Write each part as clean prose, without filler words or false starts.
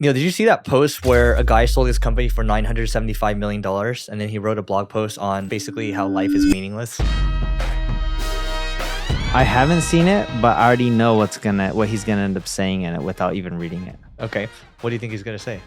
Neil, did you see that post where a guy sold his company for $975 million and then he wrote a blog post on basically how life is meaningless? I haven't seen it, but I already know what he's gonna end up saying in it without even reading it. Okay. What do you think he's going to say?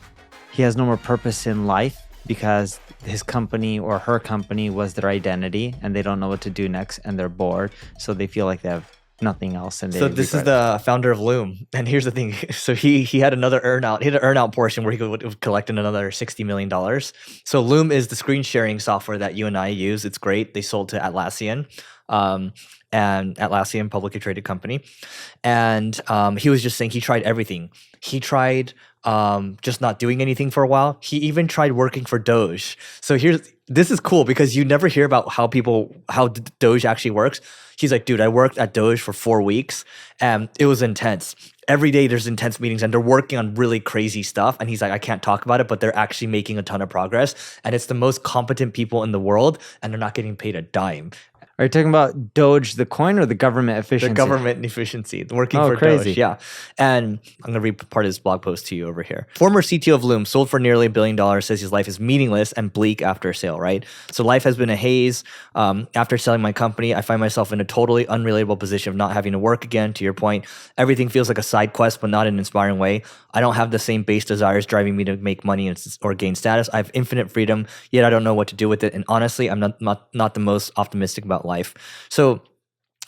He has no more purpose in life because his company or her company was their identity and they don't know what to do next and they're bored. So they feel like they have nothing else. And So this is the founder of Loom. And here's the thing. So he had another earnout. He had an earnout portion where he could collect another $60 million. So Loom is the screen sharing software that you and I use. It's great. They sold to Atlassian. And Atlassian, publicly traded company. And he was just saying he tried everything. He tried just not doing anything for a while. He even tried working for Doge. So this is cool because you never hear about how Doge actually works. He's like, dude, I worked at Doge for 4 weeks and it was intense. Every day there's intense meetings and they're working on really crazy stuff. And he's like, I can't talk about it, but they're actually making a ton of progress. And it's the most competent people in the world and they're not getting paid a dime. Are you talking about Doge, the coin, or the government efficiency? The government efficiency, working for crazy. Doge, yeah. And I'm going to read part of his blog post to you over here. Former CTO of Loom, sold for nearly $1 billion, says his life is meaningless and bleak after a sale, right? So life has been a haze. After selling my company, I find myself in a totally unrelatable position of not having to work again, to your point. Everything feels like a side quest, but not in an inspiring way. I don't have the same base desires driving me to make money or gain status. I have infinite freedom, yet I don't know what to do with it. And honestly, I'm not the most optimistic about life. So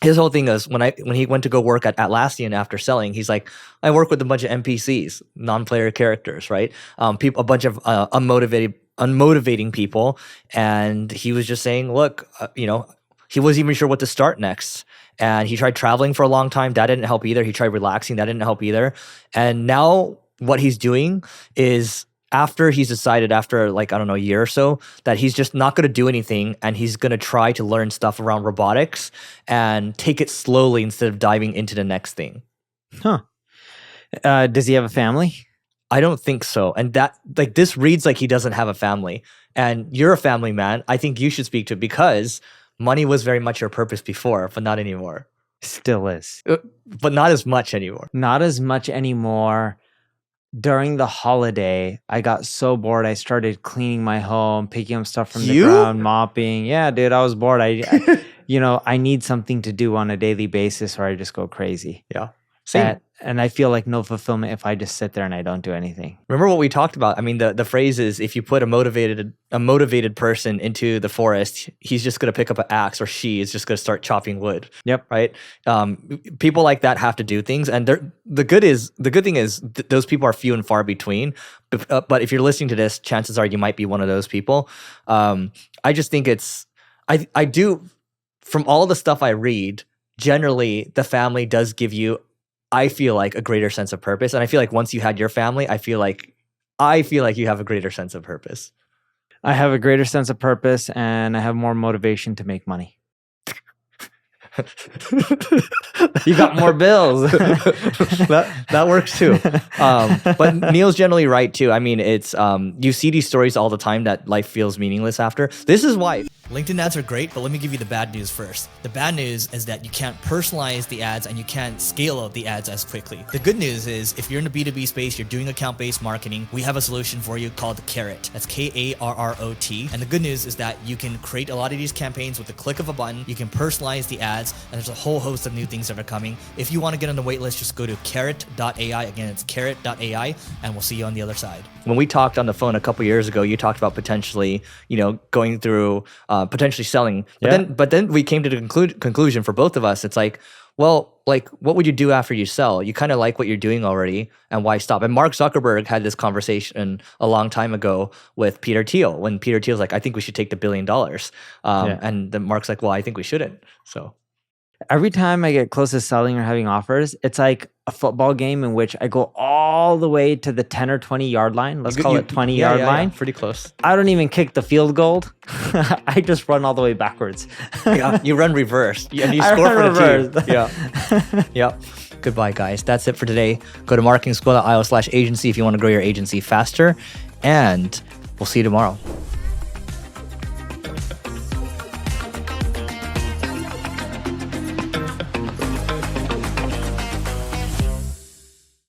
his whole thing is when he went to go work at Atlassian after selling, he's like, I work with a bunch of NPCs, non-player characters, right? A bunch of unmotivating people. And he was just saying, look, he wasn't even sure what to start next. And he tried traveling for a long time. That didn't help either. He tried relaxing. That didn't help either. And now what he's doing is after he's decided after a year or so that he's just not going to do anything and he's going to try to learn stuff around robotics and take it slowly instead of diving into the next thing. Huh. Does he have a family? I don't think so. And that this reads like he doesn't have a family. And you're a family man. I think you should speak to it because money was very much your purpose before, but not anymore. Still is. But not as much anymore. Not as much anymore. During the holiday, I got so bored. I started cleaning my home, picking up stuff from the ground, mopping. Yeah, dude, I was bored. I need something to do on a daily basis or I just go crazy. Yeah. Same. And I feel like no fulfillment if I just sit there and I don't do anything. Remember what we talked about? I mean, the phrase is if you put a motivated person into the forest, he's just going to pick up an axe or she is just going to start chopping wood. Yep. Right? People like that have to do things. And the good thing is those people are few and far between. But if you're listening to this, chances are you might be one of those people. I just think I do, from all the stuff I read, generally the family does give you, I feel like, a greater sense of purpose. And I feel like once you had your family, I feel like you have a greater sense of purpose. I have a greater sense of purpose and I have more motivation to make money. You got more bills. that works too. But Neil's generally right too. I mean, it's you see these stories all the time that life feels meaningless after. This is why. LinkedIn ads are great, but let me give you the bad news first. The bad news is that you can't personalize the ads and you can't scale out the ads as quickly. The good news is if you're in the B2B space, you're doing account-based marketing, we have a solution for you called Carrot. That's Karrot. And the good news is that you can create a lot of these campaigns with the click of a button. You can personalize the ads, and there's a whole host of new things that are coming. If you want to get on the wait list, just go to carrot.ai. Again, it's carrot.ai, and we'll see you on the other side. When we talked on the phone a couple years ago, you talked about potentially, going through potentially selling. But then we came to the conclusion for both of us. It's like, well, what would you do after you sell? You kind of like what you're doing already, and why stop? And Mark Zuckerberg had this conversation a long time ago with Peter Thiel, when Peter Thiel's like, I think we should take the $1 billion. And then Mark's like, well, I think we shouldn't. So every time I get close to selling or having offers, it's like a football game in which I go all the way to the 10 or 20 yard line. Let's call it 20 yard line. Yeah, pretty close. I don't even kick the field goal. I just run all the way backwards. Yeah, you run reverse and you score for the team. Yeah. Yeah. Goodbye, guys. That's it for today. Go to marketingschool.io/agency if you want to grow your agency faster. And we'll see you tomorrow.